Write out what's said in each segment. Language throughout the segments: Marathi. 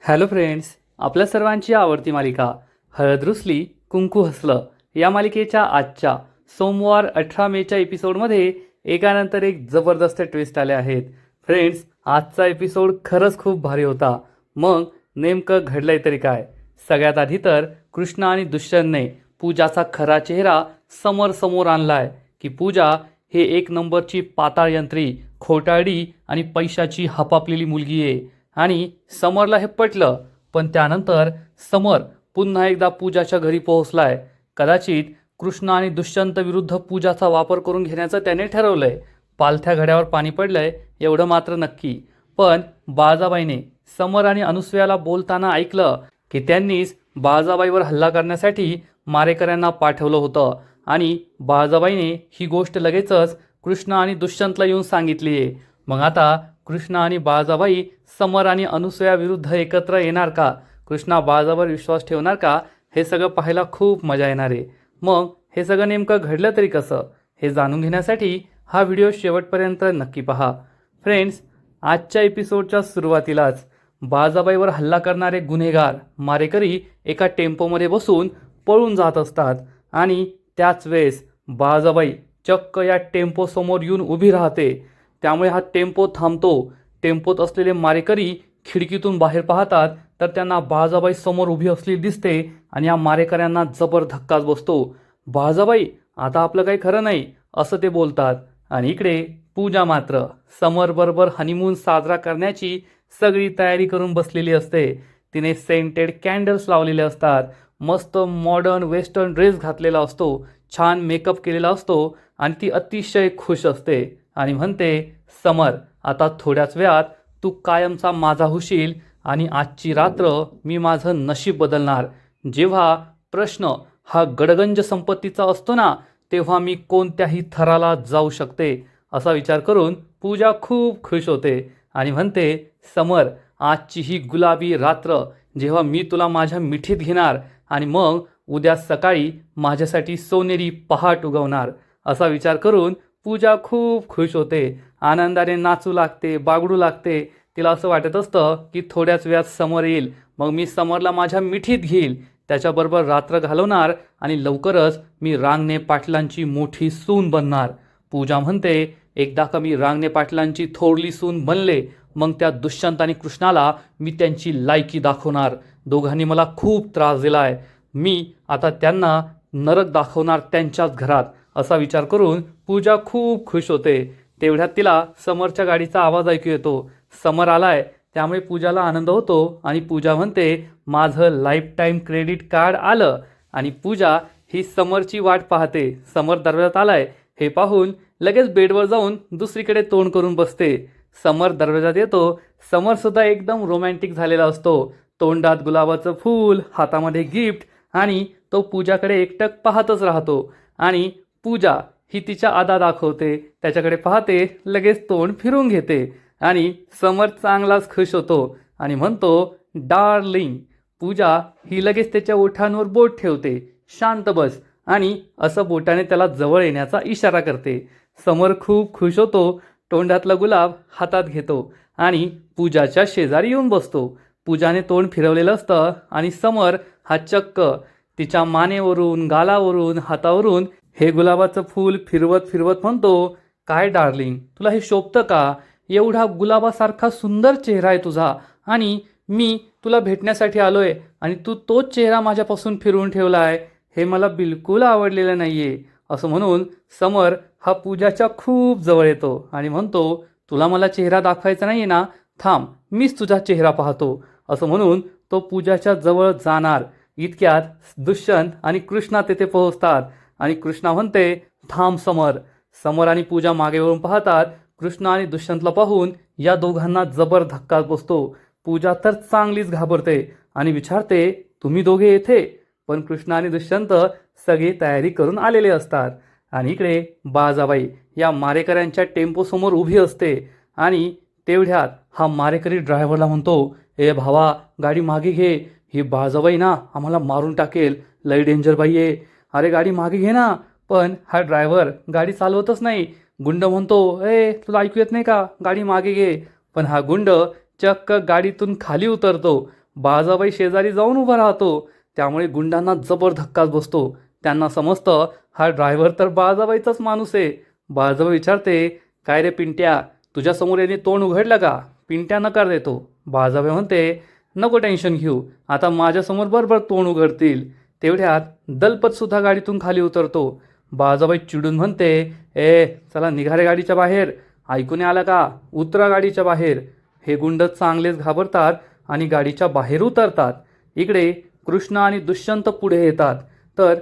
हॅलो फ्रेंड्स, आपल्या सर्वांची आवडती मालिका हळद रुसली कुंकू हसलं या मालिकेच्या आजच्या सोमवार 18 मेच्या एपिसोडमध्ये एकानंतर एक जबरदस्त ट्विस्ट आले आहेत. फ्रेंड्स, आजचा एपिसोड खरंच खूप भारी होता. मग नेमकं घडलंय तरी काय? सगळ्यात आधी तर कृष्णा आणि दुष्यंतने पूजाचा खरा चेहरा समोर आणलाय की पूजा हे एक नंबरची पाताळयंत्री, खोटारडी आणि पैशाची हपापलेली मुलगी आहे. आणि समरला हे पटलं, पण त्यानंतर समर पुन्हा एकदा पूजाच्या घरी पोहोचलाय. कदाचित कृष्णा आणि दुष्यंत विरुद्ध पूजाचा वापर करून घेण्याचं त्याने ठरवलंय. पालथ्या घड्यावर पाणी पडलंय एवढं मात्र नक्की. पण बाळजाबाईने समर आणि अनुसुयाला बोलताना ऐकलं की त्यांनीच बाळजाबाईवर हल्ला करण्यासाठी मारेकऱ्यांना पाठवलं होतं. आणि बाळजाबाईने ही गोष्ट लगेचच कृष्णा आणि दुष्यंतला येऊन सांगितली आहे. मग आता कृष्णा आणि बाळजाबाई समर आणि अनुसुया विरुद्ध एकत्र येणार का? कृष्णा बाळजाबाईवर विश्वास ठेवणार का? हे सगळं पाहायला खूप मजा येणार आहे. मग हे सगळं नेमकं घडलं तरी कसं, हे जाणून घेण्यासाठी हा व्हिडिओ शेवटपर्यंत नक्की पहा. फ्रेंड्स, आजच्या एपिसोडच्या सुरुवातीलाच बाळजाबाईवर हल्ला करणारे गुन्हेगार मारेकरी एका टेम्पोमध्ये बसून पळून जात असतात. आणि त्याच वेळेस बाळजाबाई चक्क या टेम्पोसमोर येऊन उभी राहते. त्यामुळे हा टेम्पो थांबतो. टेम्पोत असलेले मारेकरी खिडकीतून बाहेर पाहतात तर त्यांना बाळजाबाई समोर उभी असलेली दिसते. आणि या मारेकऱ्यांना जबर धक्काच बसतो. बाळजाबाई, आता आपलं काही खरं नाही असं ते बोलतात. आणि इकडे पूजा मात्र समरबरोबर हनीमून साजरा करण्याची सगळी तयारी करून बसलेली असते. तिने सेंटेड कॅन्डल्स लावलेले असतात, मस्त मॉडर्न वेस्टर्न ड्रेस घातलेला असतो, छान मेकअप केलेला असतो आणि ती अतिशय खुश असते. आणि म्हणते, समर, आता थोड्याच वेळात तू कायमचा माझा होशील आणि आजची रात्र मी माझं नशीब बदलणार. जेव्हा प्रश्न हा गडगंज संपत्तीचा असतो ना, तेव्हा मी कोणत्याही थराला जाऊ शकते. असा विचार करून पूजा खूप खुश होते आणि म्हणते, समर, आजची ही गुलाबी रात्र जेव्हा मी तुला माझ्या मिठीत घेणार आणि मग उद्या सकाळी माझ्यासाठी सोनेरी पहाट उगवणार. असा विचार करून पूजा खूप खुश होते. आनंदाने नाचू लागते, बागडू लागते. तिला असं वाटत असतं की थोड्याच वेळात समर येईल, मग मी समरला माझ्या मिठीत घेईल, त्याच्याबरोबर रात्र घालवणार आणि लवकरच मी रांगणे पाटलांची मोठी सून बनणार. पूजा म्हणते, एकदा का मी रांगणे पाटलांची थोरली सून बनले, मग त्या दुष्यंत आणि कृष्णाला मी त्यांची लायकी दाखवणार. दोघांनी मला खूप त्रास दिलाय, मी आता त्यांना नरक दाखवणार त्यांच्याच घरात. असा विचार करून पूजा खूप खुश होते. तेवढ्यात तिला समरच्या गाडीचा आवाज ऐकू येतो. समर आलाय, त्यामुळे पूजाला आनंद होतो आणि पूजा म्हणते, माझं लाईफ टाईम क्रेडिट कार्ड आलं. आणि पूजा ही समरची वाट पाहते. समर दरवाजात आलाय हे पाहून लगेच बेडवर जाऊन दुसरीकडे तोंड करून बसते. समर दरवाजात येतो. समर सुद्धा एकदम रोमॅन्टिक झालेला असतो. तोंडात गुलाबाचं फूल, हातामध्ये गिफ्ट, आणि तो पूजाकडे एकटक पाहतच राहतो. आणि पूजा ही तिच्या आदा दाखवते, त्याच्याकडे पाहते, लगेच तोंड फिरून घेते. आणि समर चांगलाच खुश होतो आणि म्हणतो, डार्लिंग. पूजा ही लगेच त्याच्या ओठांवर बोट ठेवते. शांत बस. आणि असं बोटाने त्याला जवळ येण्याचा इशारा करते. समर खूप खुश होतो. तोंडातला गुलाब हातात घेतो आणि पूजाच्या शेजारी येऊन बसतो. पूजाने तोंड फिरवलेलं असतं आणि समर हा चक्क तिच्या मानेवरून, गालावरून, हातावरून हे गुलाबाचं फूल फिरवत फिरवत म्हणतो, काय डार्लिंग, तुला हे शोभतं का? एवढा गुलाबासारखा सुंदर चेहरा आहे तुझा, आणि मी तुला भेटण्यासाठी आलोय आणि तू तोच चेहरा माझ्यापासून फिरवून ठेवला आहे. हे मला बिलकुल आवडलेलं नाहीये. असं म्हणून समर हा पूजाच्या खूप जवळ येतो आणि म्हणतो, तुला मला चेहरा दाखवायचा नाहीये ना, थांब, मीच तुझा चेहरा पाहतो. असं म्हणून तो पूजाच्या जवळ जाणार. इतक्यात दुष्यंत आणि कृष्णा तेथे पोहोचतात. आणि कृष्णा म्हणते, थांब समर. समर आणि पूजा मागे वळून पाहतात. कृष्णा आणि दुष्यंतला पाहून या दोघांना जबर धक्काच बसतो. पूजा तर चांगलीच घाबरते आणि विचारते, तुम्ही दोघे येथे? पण कृष्णा आणि दुष्यंत सगळी तयारी करून आलेले असतात. आणि इकडे बाळजाबाई या मारेकऱ्यांच्या टेम्पोसमोर उभी असते. आणि तेवढ्यात हा मारेकरी ड्रायव्हरला म्हणतो, ए भावा, गाडी मागे घे, ही बाळजाबाई ना आम्हाला मारून टाकेल, लई डेंजर बाई आहे. अरे गाडी मागे घे ना. पण हा ड्रायव्हर गाडी चालवतच नाही. गुंड म्हणतो, ए तुला ऐकू येत नाही का, गाडी मागे घे. पण हा गुंड चक्क गाडीतून खाली उतरतो. बाळजाबाई शेजारी जाऊन उभा राहतो. त्यामुळे गुंडांना जबर धक्काच बसतो. त्यांना समजतं हा ड्रायव्हर तर बाळजाबाईचाच माणूस आहे. बाळजाबाई विचारते, काय रे पिंट्या, तुझ्यासमोर यांनी तोंड उघडलं का? पिंट्या नकार देतो. बाळजाबाई म्हणते, नको टेन्शन घेऊ, आता माझ्यासमोर बरोबर तोंड उघडतील. तेवढ्यात दलपतसुद्धा गाडीतून खाली उतरतो. बाळजाबाई चिडून म्हणते, ए चला निघा रे गाडीच्या बाहेर, ऐकून आलं का? उतरा गाडीच्या बाहेर. हे गुंड चांगलेच घाबरतात आणि गाडीच्या बाहेर उतरतात. इकडे कृष्ण आणि दुष्यंत पुढे येतात. तर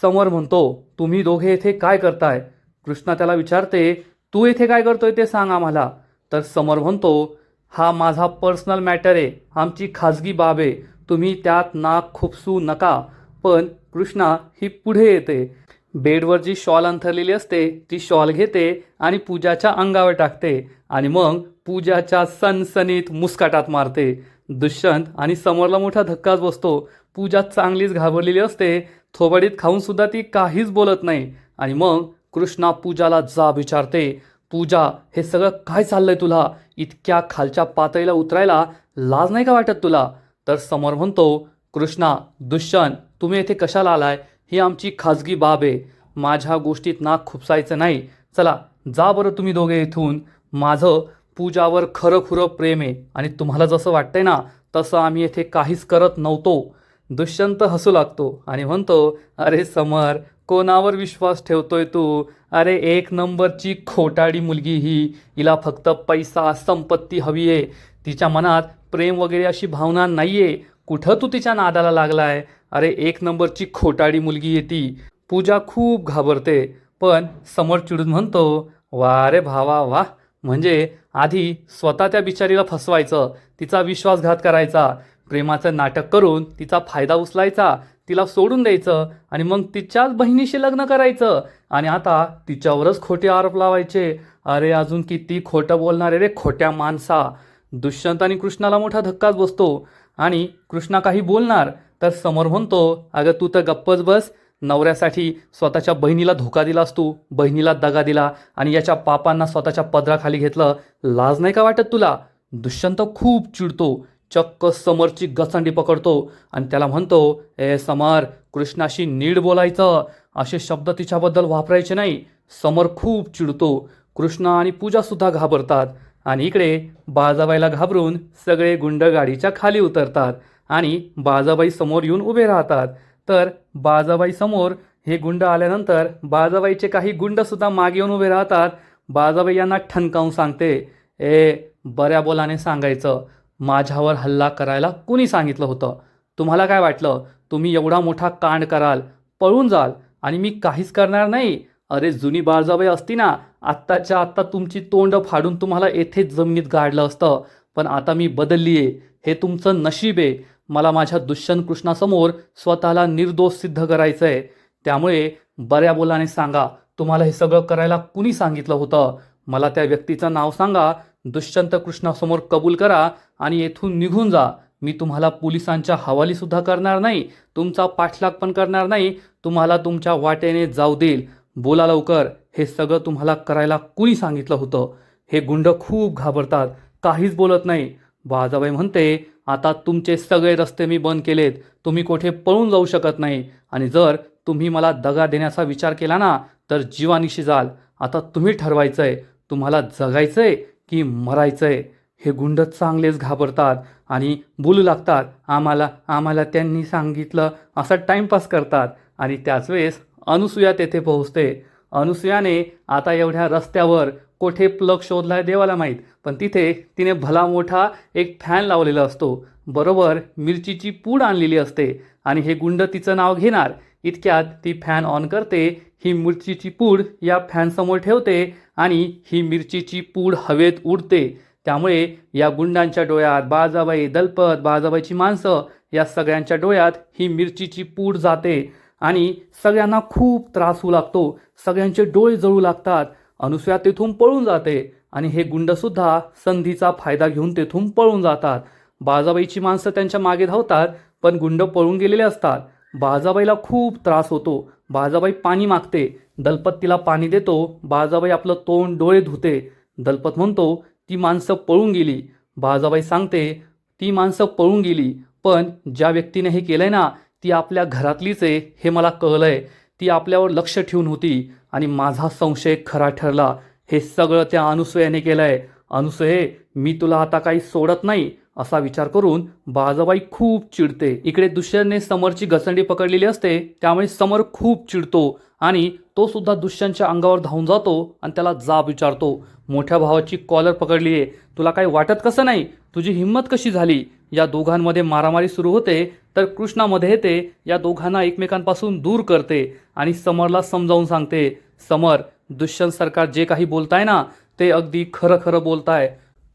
समर म्हणतो, तुम्ही दोघे येथे काय करताय? कृष्णा त्याला विचारते, तू येथे काय करतोय ते सांग आम्हाला. तर समर म्हणतो, हा माझा पर्सनल मॅटर आहे, आमची खाजगी बाब आहे, तुम्ही त्यात नाक खुपसू नका. पण कृष्णा ही पुढे येते. बेडवर जी शॉल अंथरलेली असते ती शॉल घेते आणि पूजाच्या अंगावर टाकते आणि मग पूजाच्या सनसनीत मुस्काटात मारते. दुष्यंत आणि समरला मोठा धक्काच बसतो. पूजा चांगलीच घाबरलेली असते. थोबाडीत खाऊन सुद्धा ती काहीच बोलत नाही. आणि मग कृष्णा पूजाला जाब विचारते, पूजा हे सगळं काय चाललंय तुला? इतक्या खालच्या पातळीला उतरायला लाज नाही का वाटत तुला? तर समर म्हणतो, कृष्णा, दुष्यंत, तुम्ही येथे कशाला आलाय? ही आमची खाजगी बाब आहे, माझ्या गोष्टीत नाक खुपसायचं नाही. चला जा बरं तुम्ही दोघे इथून. माझं पूजावर खरं खुरं प्रेम आहे आणि तुम्हाला जसं वाटतंय ना तसं आम्ही येथे काहीच करत नव्हतो. दुष्यंत हसू लागतो आणि म्हणतो, अरे समर, कोणावर विश्वास ठेवतोय तू? अरे एक नंबरची खोटाडी मुलगी ही, हिला फक्त पैसा संपत्ती हवी आहे, तिच्या मनात प्रेम वगैरे अशी भावना नाही आहे. कुठं तू तिच्या नादाला लागलाय? अरे एक नंबरची खोटाडी मुलगी आहे ती. पूजा खूप घाबरते. पण समोर चिडून म्हणतो, वा रे भावा वा, म्हणजे आधी स्वतः त्या बिचारीला फसवायचं, तिचा विश्वासघात करायचा, प्रेमाचं नाटक करून तिचा फायदा उचलायचा, तिला सोडून द्यायचं आणि मग तिच्याच बहिणीशी लग्न करायचं आणि आता तिच्यावरच खोटे आरोप लावायचे. अरे अजून किती खोटं बोलणार रे खोट्या माणसा. दुष्यंत आणि कृष्णाला मोठा धक्काच बसतो आणि कृष्णा काही बोलणार तर समोर म्हणतो, अगं तू तर गप्पच बस. नवऱ्यासाठी स्वतःच्या बहिणीला धोका दिलास तू, बहिणीला दगा दिला आणि याच्या पापांना स्वतःच्या पदराखाली घेतलं, लाज नाही का वाटत तुला? दुष्यंत खूप चिडतो, चक्क समरची गचंडी पकडतो आणि त्याला म्हणतो, ए समर, कृष्णाशी नीट बोलायचं, असे शब्द तिच्याबद्दल वापरायचे नाही. समर खूप चिडतो. कृष्णा आणि पूजासुद्धा घाबरतात आणि इकडे बाळजाबाईला घाबरून सगळे गुंड गाडीच्या खाली उतरतात आणि बाळजाबाई समोर येऊन उभे राहतात. तर बाळजाबाई समोर हे गुंड आल्यानंतर बाळजाबाईचे काही गुंडसुद्धा मागे येऊन उभे राहतात. बाळजाबाई यांना ठणकावून सांगते, ए बऱ्या बोलाने सांगायचं, माझ्यावर हल्ला करायला कुणी सांगितलं होतं? तुम्हाला काय वाटलं तुम्ही एवढा मोठा कांड कराल, पळून जाल आणि मी काहीच करणार नाही? अरे जुनी बाळजाबाई असती ना, आत्ताच्या आत्ता तुमची तोंड फाडून तुम्हाला येथेच जमिनीत गाडलं असतं. पण आता मी बदलली आहे, हे तुमचं नशीब आहे. मला माझ्या दुष्यंत कृष्णासमोर स्वतःला निर्दोष सिद्ध करायचं आहे. त्यामुळे बऱ्या बोलाने सांगा, तुम्हाला हे सगळं करायला कुणी सांगितलं होतं? मला त्या व्यक्तीचं नाव सांगा, दुष्यंत कृष्णासमोर कबूल करा आणि येथून निघून जा. मी तुम्हाला पोलिसांच्या हवालीसुद्धा करणार नाही, तुमचा पाठलाग पण करणार नाही, तुम्हाला तुमच्या वाटेने जाऊ देईल. बोला लवकर, हे सगळं तुम्हाला करायला कुणी सांगितलं होतं? हे गुंड खूप घाबरतात, काहीच बोलत नाही. बाळजाबाई म्हणते, आता तुमचे सगळे रस्ते मी बंद केलेत, तुम्ही कोठे पळून जाऊ शकत नाही आणि जर तुम्ही मला दगा देण्याचा विचार केला ना तर जीवानिशी जाल. आता तुम्ही ठरवायचंय, तुम्हाला जगायचंय की मरायचंय. हे गुंड चांगलेच घाबरतात आणि बोलू लागतात, आम्हाला त्यांनी सांगितलं, असा टाइमपास करतात. आणि त्याच वेळेस अनुसूया तेथे पोहोचते. अनुसूयाने आता एवढ्या रस्त्यावर कोठे प्लग शोधलाय देवाला माहीत, पण तिथे तिने भला मोठा एक फॅन लावलेला असतो, बरोबर मिरचीची पूड आणलेली असते आणि हे गुंड तिचं नाव घेणार. इतक्यात ती फॅन ऑन करते, ही मिरचीची पूड या फॅनसमोर ठेवते आणि ही मिरचीची पूड हवेत उडते. त्यामुळे या गुंडांच्या डोळ्यात, बाळजाबाई, दलपत, बाळजाबाईची माणसं, या सगळ्यांच्या डोळ्यात ही मिरचीची पूड जाते आणि सगळ्यांना खूप त्रास होऊ लागतो, सगळ्यांचे डोळे जळू लागतात. अनुसूया तेथून पळून जाते आणि हे गुंडसुद्धा संधीचा फायदा घेऊन तेथून पळून जातात. बाळजाबाईची माणसं त्यांच्या मागे धावतात, पण गुंड पळून गेलेले असतात. बाळजाबाईला खूप त्रास होतो. बाळजाबाई पाणी मागते, दलपत तिला पाणी देतो. बाळजाबाई आपलं तोंड डोळे धुते. दलपत म्हणतो, ती माणसं पळून गेली. बाळजाबाई सांगते, ती माणसं पळून गेली, पण ज्या व्यक्तीने हे केलंय ना ती आपल्या घरातलीच आहे हे मला कळलंय. ती आपल्यावर लक्ष ठेवून होती आणि माझा संशय खरा ठरला. हे सगळं त्या अनुसूयाने केलंय. अनुसूये, मी तुला आता काही सोडत नाही असा विचार करून बाळाबाई खूप चिडते. इकडे दुष्यंतने समरची गचंडी पकडलेली असते, त्यामुळे समर खूप चिडतो आणि तो सुद्धा दुष्यंतच्या अंगावर धावून जातो आणि त्याला जाब विचारतो. मोठ्या भावाची कॉलर पकडली आहे, तुला काही वाटत कसं नाही? तुझी हिंमत कशी झाली? या दोघांमध्ये मारामारी सुरू होते तर कृष्णामध्ये येते, या दोघांना एकमेकांपासून दूर करते आणि समरला समजावून सांगते, समर, दुष्यंत सरकार जे काही बोलताय ना ते अगदी खरं खरं बोलताय.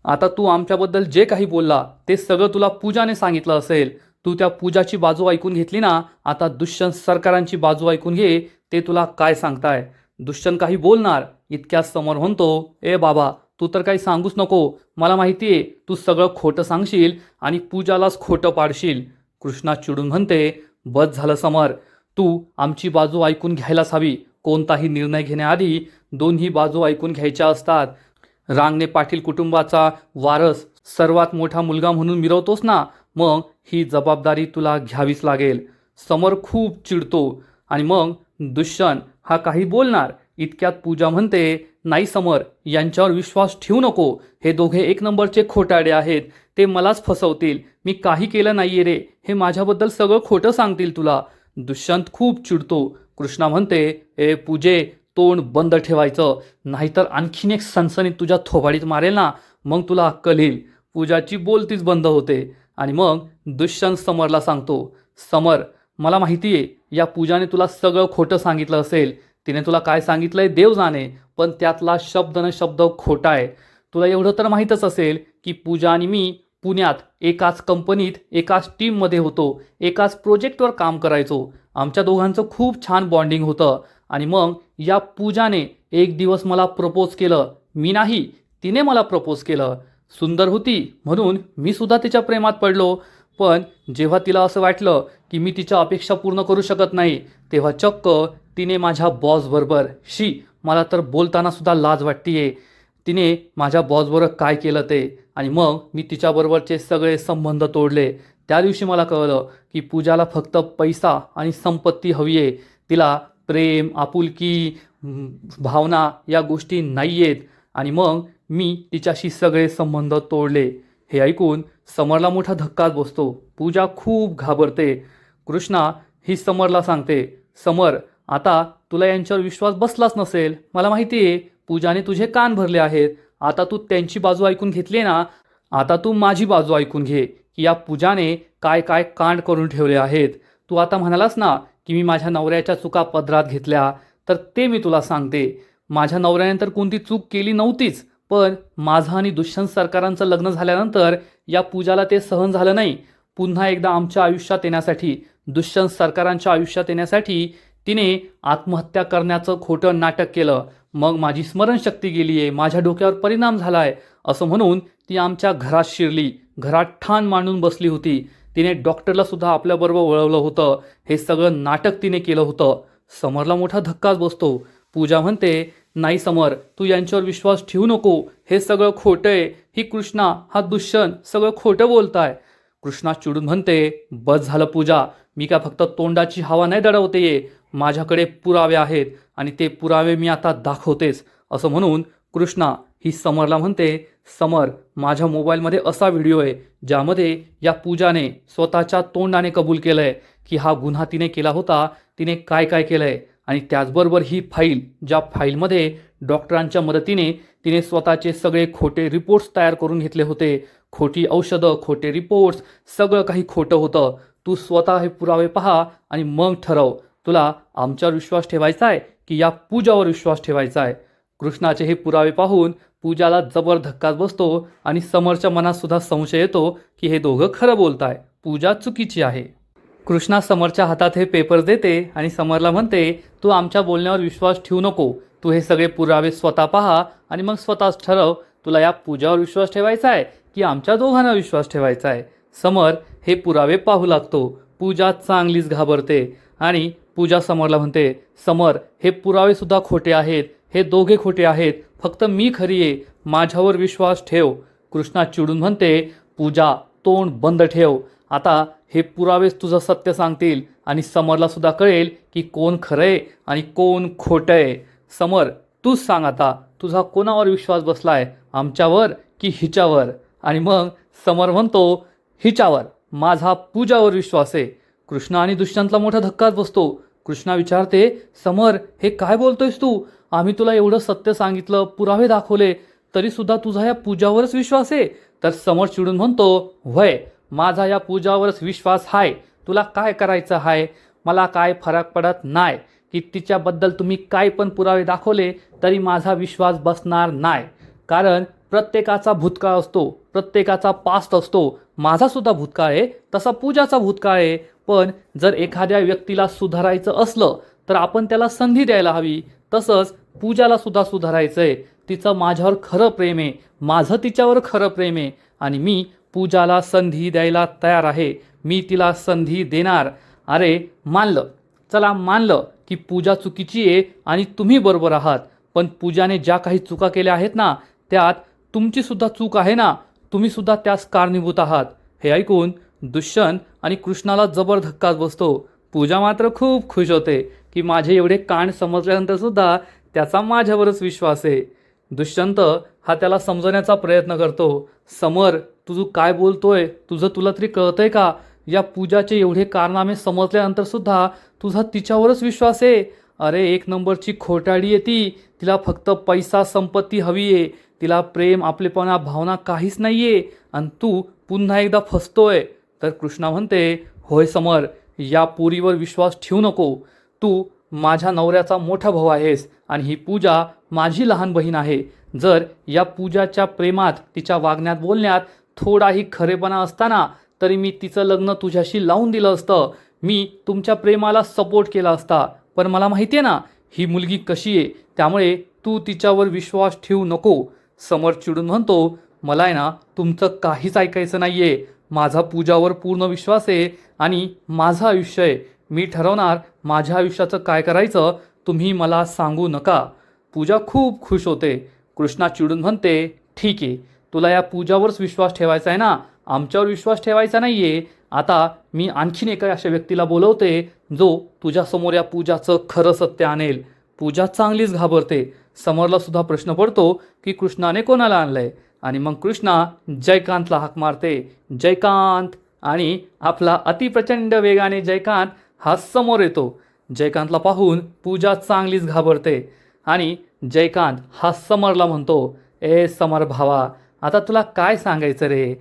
आता तू आमच्याबद्दल जे काही बोलला ते सगळं तुला पूजाने सांगितलं असेल. तू त्या पूजाची बाजू ऐकून घेतली ना, आता दुष्यंत सरकारांची बाजू ऐकून घे, ते तुला काय सांगताय. दुष्यंत काही बोलणार इतक्यात समोर म्हणतो, ए बाबा, तू तर काही सांगूच नको. मला माहिती आहे तू सगळं खोटं सांगशील आणि पूजालाच खोटं पाडशील. कृष्णा चिडून म्हणते, बस झालं समर, तू आमची बाजू ऐकून घ्यायलाच हवी. कोणताही निर्णय घेण्याआधी दोन्ही बाजू ऐकून घ्यायच्या असतात. रांगणे पाटील कुटुंबाचा वारस सर्वात मोठा मुलगा म्हणून मिरवतोस ना, मग ही जबाबदारी तुला घ्यावीच लागेल. समर खूप चिडतो आणि मग दुष्यंत हा काही बोलणार इतक्यात पूजा म्हणते, नाही समर, यांच्यावर विश्वास ठेवू नको. हे दोघे एक नंबरचे खोटारडे आहेत. ते मलाच फसवतील. मी काही केलं नाहीये रे. हे माझ्याबद्दल सगळं खोटं सांगतील तुला. दुष्यंत खूप चिडतो. कृष्णा म्हणते, ए पूजे, तोंड बंद ठेवायचं, नाहीतर आणखीन एक सनसनीत तुझ्या थोबाडीत मारेल ना, मग तुला अक्कल येईल. पूजाची बोलतीच बंद होते आणि मग दुष्यंत समरला सांगतो, समर, मला माहिती आहे या पूजाने तुला सगळं खोटं सांगितलं असेल. तिने तुला काय सांगितलंय देव जाणे, पण त्यातला शब्द न शब्द खोटा आहे. तुला एवढं तर माहीतच असेल की पूजा आणि मी पुण्यात एकाच कंपनीत एकाच टीममध्ये होतो, एकाच प्रोजेक्टवर काम करायचो. आमच्या दोघांचं खूप छान बॉन्डिंग होतं आणि मग या पूजाने एक दिवस मला प्रपोज केलं. मी नाही, तिने मला प्रपोज केलं. सुंदर होती म्हणून मी सुद्धा तिच्या प्रेमात पडलो. पण जेव्हा तिला असं वाटलं की मी तिच्या अपेक्षा पूर्ण करू शकत नाही, तेव्हा चक्क तिने माझ्या बॉसबरोबर, मला तर बोलताना सुद्धा लाज वाटतीये, तिने माझ्या बॉसबरोबर काय केलं ते. आणि मग मी तिच्याबरोबरचे सगळे संबंध तोडले. त्या दिवशी मला कळलं की पूजाला फक्त पैसा आणि संपत्ती हवी आहे. तिला प्रेम, आपुलकी, भावना या गोष्टी नाही आहेत. आणि मग मी तिच्याशी सगळे संबंध तोडले. हे ऐकून समरला मोठा धक्काच बसतो. पूजा खूप घाबरते. कृष्णा ही समरला सांगते, समर, आता तुला यांच्यावर विश्वास बसलाच नसेल. मला माहिती आहे पूजाने तुझे कान भरले आहेत. आता तू त्यांची बाजू ऐकून घेतली ना, आता तू माझी बाजू ऐकून घे की या पूजाने काय काय कांड करून ठेवले आहेत. तू आता म्हणालास ना की मी माझ्या नवऱ्याच्या चुका पदरात घेतल्या, तर ते मी तुला सांगते. माझ्या नवऱ्याने तर कोणती चूक केली नव्हतीच, पण माझं आणि दुष्यंत सरकारांचं लग्न झाल्यानंतर या पूजाला ते सहन झालं नाही. पुन्हा एकदा आमच्या आयुष्यात येण्यासाठी, दुष्यंत सरकारांच्या आयुष्यात येण्यासाठी तिने आत्महत्या करण्याचं खोटं नाटक केलं. मग माझी स्मरणशक्ती गेली आहे, माझ्या डोक्यावर परिणाम झाला आहे असं म्हणून ती आमच्या घरात शिरली. घरात ठाण मांडून बसली होती. तिने डॉक्टरला सुद्धा आपल्याबरोबर वळवलं होतं. हे सगळं नाटक तिने केलं होतं. समरला मोठा धक्काच बसतो. पूजा म्हणते, नाही समर, तू यांच्यावर विश्वास ठेवू नको. हे सगळं खोटं आहे. ही कृष्णा, हा दुष्यंत सगळं खोटं बोलताय. कृष्णा चिडून म्हणते, बस झालं पूजा, मी काय फक्त तोंडाची हवा नाही दडवतेय. माझ्याकडे पुरावे आहेत आणि ते पुरावे मी आता दाखवतेच. असं म्हणून कृष्णा ही समरला म्हणते, समर, माझ्या मोबाईलमध्ये असा व्हिडिओ आहे ज्यामध्ये या पूजाने स्वतःच्या तोंडाने कबूल केलंय की हा गुन्हा तिने केला होता, तिने काय काय केलंय. आणि त्याचबरोबर ही फाईल, ज्या फाईलमध्ये डॉक्टरांच्या मदतीने तिने स्वतःचे सगळे खोटे रिपोर्ट्स तयार करून घेतले होते. खोटी औषधं, खोटे रिपोर्ट्स, सगळं काही खोटं होतं. तू स्वतः हे पुरावे पहा आणि मग ठरव, तुला आमच्यावर विश्वास ठेवायचा आहे की या पूजावर विश्वास ठेवायचा आहे. कृष्णाचे हे पुरावे पाहून पूजाला जबर धक्काच बसतो आणि समरच्या मनात सुद्धा संशय येतो की हे दोघं खरं बोलताय, पूजा चुकीची आहे. कृष्णा समरच्या हातात हे पेपर देते आणि समरला म्हणते, तू आमच्या बोलण्यावर विश्वास ठेवू नको. तू हे सगळे पुरावे स्वतः पहा आणि मग स्वतःच ठरव, तुला या पूजावर विश्वास ठेवायचा आहे की आमच्या दोघांना विश्वास ठेवायचा आहे. समर हे पुरावे पाहू लागतो. पूजा चांगलीच घाबरते आणि पूजा समरला म्हणते, समर, हे पुरावे सुद्धा खोटे आहेत. हे दोघे खोटे आहेत. फक्त मी खरी आहे. माझ्यावर विश्वास ठेव. कृष्णा चिडून म्हणते, पूजा, तोंड बंद ठेव. आता हे पुरावेच तुझं सत्य सांगतील आणि समरला सुद्धा कळेल की कोण खरं आहे आणि कोण खोटं आहे. समर, तूच सांग आता, तुझा कोणावर विश्वास बसलाय, आमच्यावर की हिच्यावर? आणि मग समर म्हणतो, हिच्यावर, माझा पूजावर विश्वास आहे. कृष्णा आणि दुष्यंतला मोठा धक्काच बसतो. कृष्णा विचारते, समर हे काय बोलतोयस तू? आम्ही तुला एवढं सत्य सांगितलं, पुरावे दाखवले, तरी सुद्धा तुझा या पूजावरच विश्वास आहे? तर समर चिडून म्हणतो, व्हय, माझा या पूजावरच विश्वास हाय. तुला काय करायचं हाय? मला काय फरक पडत नाही की तिच्याबद्दल तुम्ही काय पण पुरावे दाखवले तरी माझा विश्वास बसणार नाही. कारण प्रत्येकाचा भूतकाळ असतो, प्रत्येकाचा पास्ट असतो. माझा सुद्धा भूतकाळ आहे, तसा पूजाचा भूतकाळ आहे. पण जर एखाद्या व्यक्तीला सुधारायचं असलं तर आपण त्याला संधी द्यायला हवी. तसंच पूजाला सुद्धा सुधारायचं आहे. तिचं माझ्यावर खरं प्रेम आहे, माझं तिच्यावर खरं प्रेम आहे आणि मी पूजाला संधी द्यायला तयार आहे. मी तिला संधी देणार. अरे मानलं, चला मानलं की पूजा चुकीची आहे आणि तुम्ही बरोबर आहात. पण पूजाने ज्या काही चुका केल्या आहेत ना, त्यात तुमची सुद्धा चूक आहे ना, तुम्ही सुद्धा त्यास कारणीभूत आहात. हे ऐकून दुष्यंत आणि कृष्णाला जबर धक्काच बसतो. पूजा मात्र खूप खुश होते की माझे एवढे कांड समजल्यानंतर सुद्धा त्याचा माझ्यावरच विश्वास आहे. दुष्यंत हा त्याला समजवण्याचा प्रयत्न करतो. समर, तुझं काय बोलतोय? तुला तरी कळतंय का? या पूजाचे एवढे कारनामे समजल्यानंतर सुद्धा तुझा तिच्यावरच विश्वास आहे? अरे एक नंबरची खोटाडी आहे ती. तिला फक्त पैसा संपत्ती हवी आहे. तिला प्रेम, आपलेपणा, भावना काहीच नाही आहे आणि तू पुन्हा एकदा फसतोय. तर कृष्णा म्हणते, होय समर, या पोरीवर विश्वास ठेवू नको. तू माझ्या नवऱ्याचा मोठा भाऊ आहेस आणि ही पूजा माझी लहान बहीण आहे. जर या पूजाच्या प्रेमात, तिच्या वागण्यात, बोलण्यात थोडाही खरेपणा असताना तरी मी तिचं लग्न तुझ्याशी लावून दिलं असतं. मी तुमच्या प्रेमाला सपोर्ट केला असता. पण मला माहिती आहे ना ही मुलगी कशी आहे, त्यामुळे तू तिच्यावर विश्वास ठेवू नको. समर चिडून म्हणतो, मला आहे ना तुमचं काहीच ऐकायचं नाही आहे. माझा पूजावर पूर्ण विश्वास आहे आणि माझं आयुष्य आहे. मी ठरवणार माझ्या आयुष्याचं काय करायचं, तुम्ही मला सांगू नका. पूजा खूप खुश होते. कृष्णा चिडून म्हणते, ठीक आहे, तुला या पूजावरच विश्वास ठेवायचा आहे ना, आमच्यावर विश्वास ठेवायचा नाही आहे. आता मी आणखीन एका अशा व्यक्तीला बोलवते जो तुझ्यासमोर या पूजाचं खरं सत्य आणेल. पूजा चांगलीच घाबरते. समरला सुद्धा प्रश्न पडतो की कृष्णाने कोणाला आणलंय. आणि मग कृष्णा जयकांतला हाक मारते, जयकांत. आणि आपला अतिप्रचंड वेगाने जयकांत हा समोर येतो. जयकांतला पाहून पूजा चांगलीच घाबरते आणि जयकांत हा समरला म्हणतो, ए समर भावा, आता तुला काय सांगायचं रे?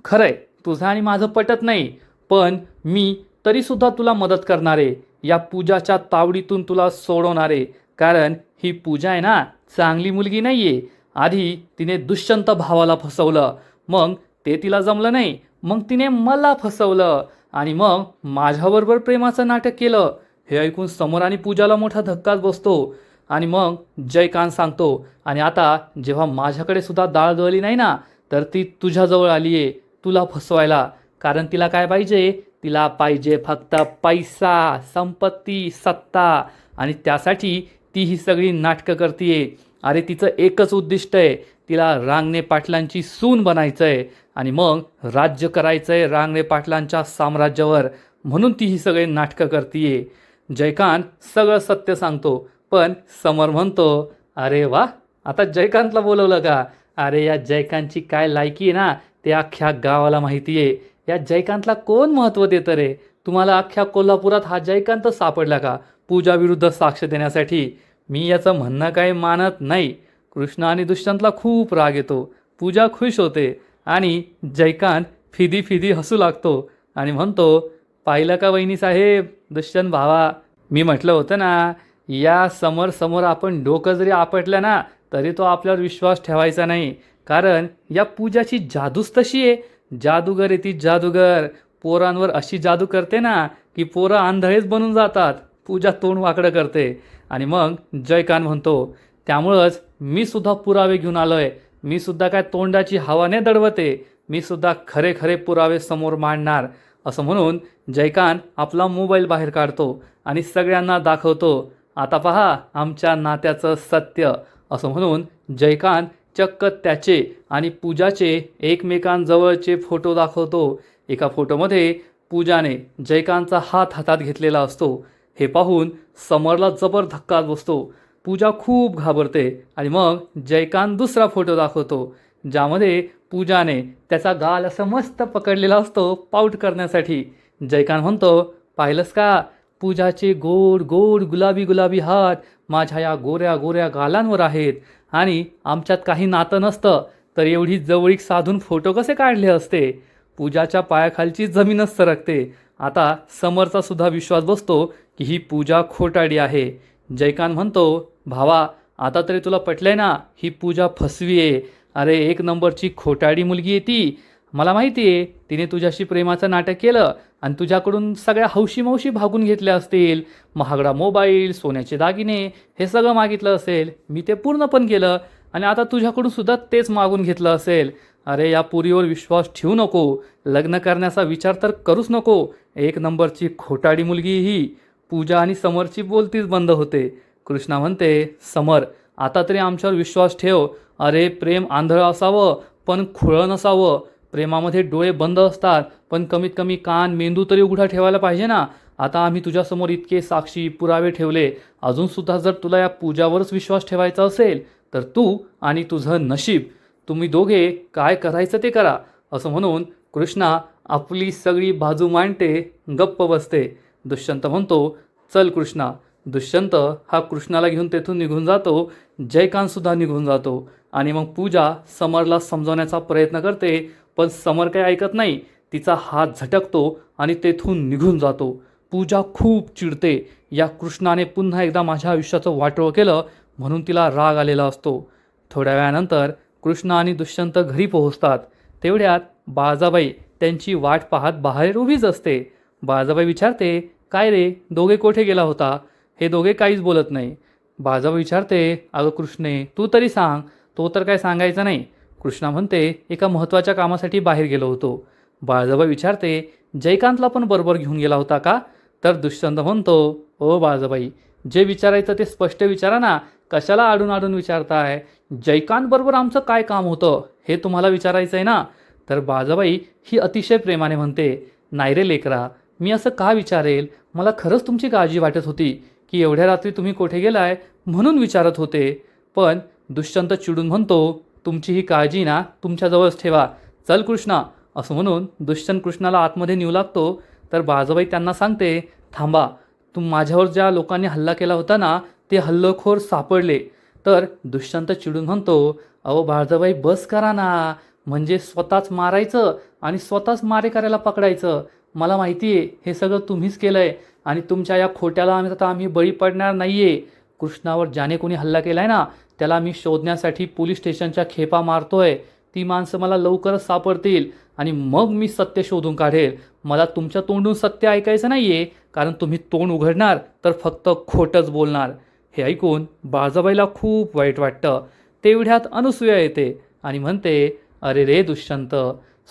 खरंय तुझं आणि माझं पटत नाही, पण मी तरीसुद्धा तुला मदत करणार आहे. या पूजाच्या तावडीतून तुला सोडवणार आहे. कारण ही पूजा आहे ना चांगली मुलगी नाही आहे. आधी तिने दुष्यंत भावाला फसवलं, मग ते तिला जमलं नाही, मग तिने मला फसवलं आणि मग माझ्याबरोबर प्रेमाचं नाटक केलं. हे ऐकून समर आणि पूजाला मोठा धक्काच बसतो. आणि मग जयकांत सांगतो, आणि आता जेव्हा माझ्याकडे सुद्धा डाळ गळली नाही ना, तर ती तुझ्याजवळ आली आहे तुला फसवायला. कारण तिला काय पाहिजे? तिला पाहिजे फक्त पैसा, संपत्ती, सत्ता. आणि त्यासाठी ती ही सगळी नाटकं करतीये. अरे तिचं एकच उद्दिष्ट आहे, तिला रांगणे पाटलांची सून बनायचं आहे आणि मग राज्य करायचं आहे रांगणे पाटलांच्या साम्राज्यावर. म्हणून ती ही सगळी नाटकं करतीये. जयकांत सगळं सत्य सांगतो. पण समर म्हणतो, अरे वा, आता जयकांतला बोलवलं का? अरे या जयकांतची काय लायकी आहे ना ते अख्ख्या गावाला माहिती आहे. या जयकांतला कोण महत्त्व देतं रे? तुम्हाला अख्ख्या कोल्हापुरात हा जयकांत सापडला का पूजा विरुद्ध साक्ष देण्यासाठी? मी याचं म्हणणं काही मानत नाही. कृष्ण आणि दुष्यंतला खूप राग येतो. पूजा खुश होते आणि जयकांत फिदी फिदी हसू लागतो आणि म्हणतो, पाहिलं का वहिनीसाहेब, दुष्यंत भावा, मी म्हटलं होतं ना, या समोर आपण डोकं जरी आपटलं ना तरी तो आपल्यावर विश्वास ठेवायचा नाही. कारण या पूजाची जादूच तशी आहे. जादूगर आहे ती, जादूगर. पोरांवर अशी जादू करते ना की पोरं आंधळेच बनून जातात. पूजा तोंड वाकडं करते. आणि मग जयकांत म्हणतो, त्यामुळंच मी सुद्धा पुरावे घेऊन आलोय. मी सुद्धा काय तोंडाची हवाने दडवते, मी सुद्धा खरे खरे पुरावे समोर मांडणार. असं म्हणून जयकांत आपला मोबाईल बाहेर काढतो आणि सगळ्यांना दाखवतो, आता पहा आमच्या नात्याचं सत्य. असं म्हणून जयकांत चक्क त्याचे आणि पूजाचे एकमेकांजवळचे फोटो दाखवतो. एका फोटोमध्ये पूजाने जयकांतचा हात हातात घेतलेला असतो. हे पाहून समरला जबर धक्का बसतो. पूजा खूप घाबरते आणि मग जयकांत दुसरा फोटो दाखवतो, ज्यामध्ये पूजाने त्याचा गाल असं मस्त पकडलेला असतो पाऊट करण्यासाठी. जयकांत म्हणतो, पाहिलंस का, पूजाचे गोड गोड गुलाबी गुलाबी हात माझ्या या गोऱ्या गोऱ्या गालांवर आहेत आणि आमच्यात काही नातं नसतं तर एवढी जवळीक साधून फोटो कसे काढले असते. पूजाच्या पायाखालची जमीनच सरकते. आता समरचा सुद्धा विश्वास बसतो की ही पूजा खोटाडी आहे. जयकांत म्हणतो, भावा आता तरी तुला पटलंय ना, ही पूजा फसवी आहे. अरे एक नंबरची खोटाडी मुलगी आहे ती. मला माहिती आहे तिने तुझ्याशी प्रेमाचं नाटक केलं आणि तुझ्याकडून सगळ्या हौशी मौशी भागून घेतल्या असतील. महागडा मोबाईल, सोन्याचे दागिने हे सगळं मागितलं असेल. मी ते पूर्ण पण केलं आणि आता तुझ्याकडून सुद्धा तेच मागून घेतलं असेल. अरे या पुरीवर विश्वास ठेवू नको. लग्न करण्याचा विचार तर करूच नको. एक नंबरची खोटाडी मुलगी ही. पूजा आणि समरची बोलतीच बंद होते. कृष्णा म्हणते, समर आता तरी आमच्यावर विश्वास ठेव. अरे प्रेम आंधळं असावं पण खुळं नसावं. प्रेमामध्ये डोळे बंद असतात पण कमीत कमी कान मेंदू तरी उघडा ठेवायला पाहिजे ना. आता आम्ही तुझ्यासमोर इतके साक्षी पुरावे ठेवले. अजूनसुद्धा जर तुला या पूजावरच विश्वास ठेवायचा असेल तर तू आणि तुझं नशीब, तुम्ही दोघे काय करायचं ते करा. असं म्हणून कृष्णा आपली सगळी बाजू मांडते, गप्प बसते. दुष्यंत म्हणतो, चल कृष्णा. दुष्यंत हा कृष्णाला घेऊन तेथून निघून जातो. जयकांतसुद्धा निघून जातो आणि मग पूजा समरला समजवण्याचा प्रयत्न करते पण समर काही ऐकत नाही. तिचा हात झटकतो आणि तेथून निघून जातो. पूजा खूप चिडते. या कृष्णाने पुन्हा एकदा माझ्या आयुष्याचं वाटोळं केलं म्हणून तिला राग आलेला असतो. थोड्या वेळानंतर कृष्णा आणि दुष्यंत घरी पोहोचतात. तेवढ्यात बाळजाबाई त्यांची वाट पाहत बाहेर उभीच असते. बाळजाबाई विचारते, काय रे, दोघे कोठे गेला होता? हे दोघे काहीच बोलत नाही. बाळजाबाई विचारते, अगं कृष्णे तू तरी सांग. तो तर काय सांगायचा नाही. कृष्णा म्हणते, एका महत्त्वाच्या कामासाठी बाहेर गेलो होतो. बाळजाबाई विचारते, जयकांतला पण बरोबर घेऊन गेला होता का? तर दुष्यंत म्हणतो, ओ बाळजाबाई, जे विचारायचं ते स्पष्ट विचारा ना. कशाला आडून आडून विचारताय? जयकांत बरोबर आमचं काय काम होतं हे तुम्हाला विचारायचं आहे ना. तर बाळजाबाई ही अतिशय प्रेमाने म्हणते, नाही रे लेकरा, मी असं का विचारेल. मला खरंच तुमची काळजी वाटत होती की एवढ्या रात्री तुम्ही कोठे गेलाय म्हणून विचारत होते. पण दुष्यंत चिडून म्हणतो, तुमची ही काळजी ना तुमच्याजवळच ठेवा. चल कृष्णा. असं म्हणून दुष्यंत कृष्णाला आतमध्ये नेऊ लागतो. तर बाळजाबाई त्यांना सांगते, थांबा, माझ्यावर ज्या लोकांनी हल्ला केला होता ना ते हल्लेखोर सापडले. तर दुष्यंत चिडून म्हणतो, अहो बाळजाबाई बस करा ना. म्हणजे स्वतःच मारायचं आणि स्वतःच मारेकऱ्याला पकडायचं. मला माहिती आहे हे सगळं तुम्हीच केलं आहे आणि तुमच्या या खोट्याला आम्ही बळी पडणार नाही आहे. कृष्णावर ज्याने कोणी हल्ला केला आहे ना त्याला मी शोधण्यासाठी पोलीस स्टेशनच्या खेपा मारतोय. ती माणसं मला लवकरच सापडतील आणि मग मी सत्य शोधून काढेल. मला तुमच्या तोंडून सत्य ऐकायचं नाही आहे, कारण तुम्ही तोंड उघडणार तर फक्त खोटंच बोलणार. हे ऐकून बाळजाबाईला खूप वाईट वाटतं. तेवढ्यात अनुसूया येते आणि म्हणते, अरे रे दुष्यंत,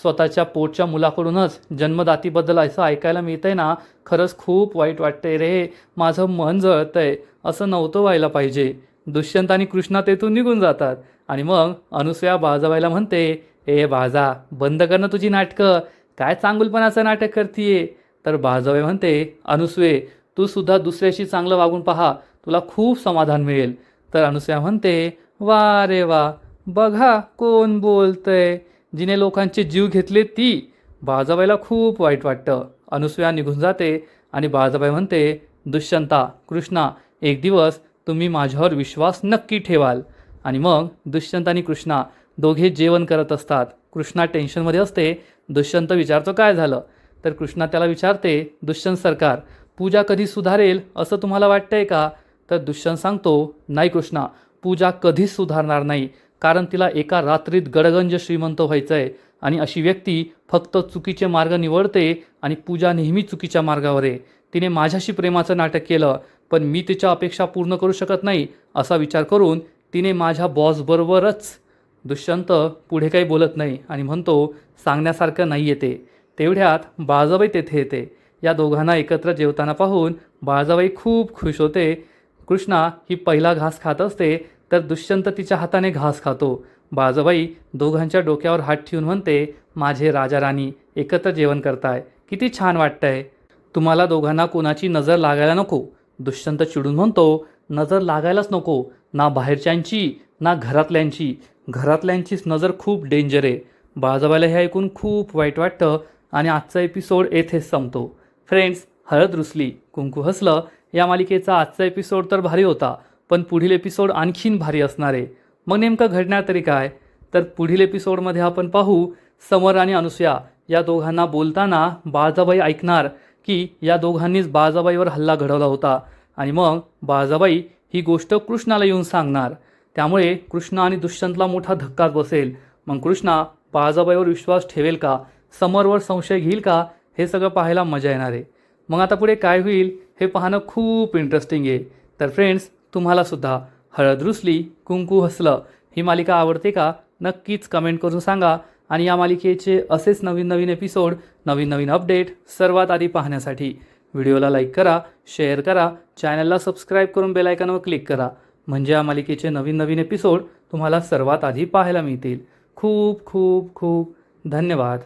स्वतःच्या पोटच्या मुलाकडूनच जन्मदातीबद्दल असं ऐकायला मिळतंय ना, खरंच खूप वाईट वाटतंय रे. माझं मन जळतंय. असं नव्हतं व्हायला पाहिजे. दुष्यंत आणि कृष्णा तेथून निघून जातात आणि मग अनुसूया बाळजाबाईला म्हणते, ए बाळजा, बंद कर ना तुझी नाटकं. काय चांगुलपणाचं नाटक करतीये. तर बाळजाबाई म्हणते, अनुसूये, तू सुद्धा दुसऱ्याशी चांगलं वागून पहा, तुला खूप समाधान मिळेल. तर अनुसूया म्हणते, वा रे वा, बघा कोण बोलतंय. जिने लोकांचे जीव घेतले ती. बाळजाबाईला खूप वाईट वाटतं. अनुसूया निघून जाते आणि बाळजाबाई म्हणते, दुष्यंता, कृष्णा, एक दिवस तुम्ही माझ्यावर विश्वास नक्की ठेवाल. आणि मग दुष्यंत आणि कृष्णा दोघे जेवण करत असतात. कृष्णा टेन्शनमध्ये असते. दुष्यंत विचारतो, काय झालं? तर कृष्णा त्याला विचारते, दुष्यंत सरकार, पूजा कधी सुधारेल असं तुम्हाला वाटतंय का? तर दुष्यंत सांगतो, नाही कृष्णा, पूजा कधीच सुधारणार नाही. कारण तिला एका रात्रीत गडगंज श्रीमंत व्हायचं आहे आणि अशी व्यक्ती फक्त चुकीचे मार्ग निवडते आणि पूजा नेहमी चुकीच्या मार्गावर आहे. तिने माझ्याशी प्रेमाचं नाटक केलं पण मी तिच्या अपेक्षा पूर्ण करू शकत नाही असा विचार करून तिने माझ्या बॉसबरोबरच. दुष्यंत पुढे काही बोलत नाही आणि म्हणतो, सांगण्यासारखं नाही येते. तेवढ्यात बाळजाबाई तेथे येते. या दोघांना एकत्र जेवताना पाहून बाळजाबाई खूप खुश होते. कृष्णा ही पहिला घास खात असते तर दुष्यंत तिच्या हाताने घास खातो. बाळजाबाई दोघांच्या डोक्यावर हात ठेवून म्हणते, माझे राजा राणी एकत्र जेवण करताय, किती छान वाटतंय. तुम्हाला दोघांना कोणाची नजर लागायला नको. दुष्यंत चिडून म्हणतो, नजर लागायलाच नको, ना बाहेरच्यांची ना घरातल्यांची. घरातल्यांचीच नजर खूप डेंजर आहे. बाळजाबाईला हे ऐकून खूप वाईट वाटतं आणि आजचा एपिसोड येथेच संपतो. फ्रेंड्स, हळद रुसली कुंकू हसलं या मालिकेचा आजचा एपिसोड तर भारी होता, पण पुढील एपिसोड आणखीन भारी असणार आहे. मग नेमकं घडणार तरी काय? तर पुढील एपिसोडमध्ये आपण पाहू समर आणि अनुसूया या दोघांना बोलताना बाळजाबाई ऐकणार की या दोघांनीच बाळजाबाईवर हल्ला घडवला होता आणि मग बाळजाबाई ही गोष्ट कृष्णाला येऊन सांगणार. त्यामुळे कृष्ण आणि दुष्यंतला मोठा धक्काच बसेल. मग कृष्णा बाळजाबाईवर विश्वास ठेवेल का, समरवर संशय घेईल का, हे सगळं पाहायला मजा येणार आहे. मग आता पुढे काय होईल हे पाहणं खूप इंटरेस्टिंग आहे. तर फ्रेंड्स, तुम्हालासुद्धा हळद रुसली कुंकू हसलं ही मालिका आवडते का? नक्कीच कमेंट करून सांगा. आणि या मालिकेचे असेच नवीन नवीन एपिसोड, नवीन नवीन अपडेट सर्वात आधी पाहण्यासाठी व्हिडिओला लाईक करा, शेअर करा, चॅनलला सबस्क्राईब करून बेल आयकॉनवर क्लिक करा. म्हणजे या मालिकेचे नवीन नवीन एपिसोड तुम्हाला सर्वात आधी पाहायला मिळतील. खूप खूप खूप धन्यवाद.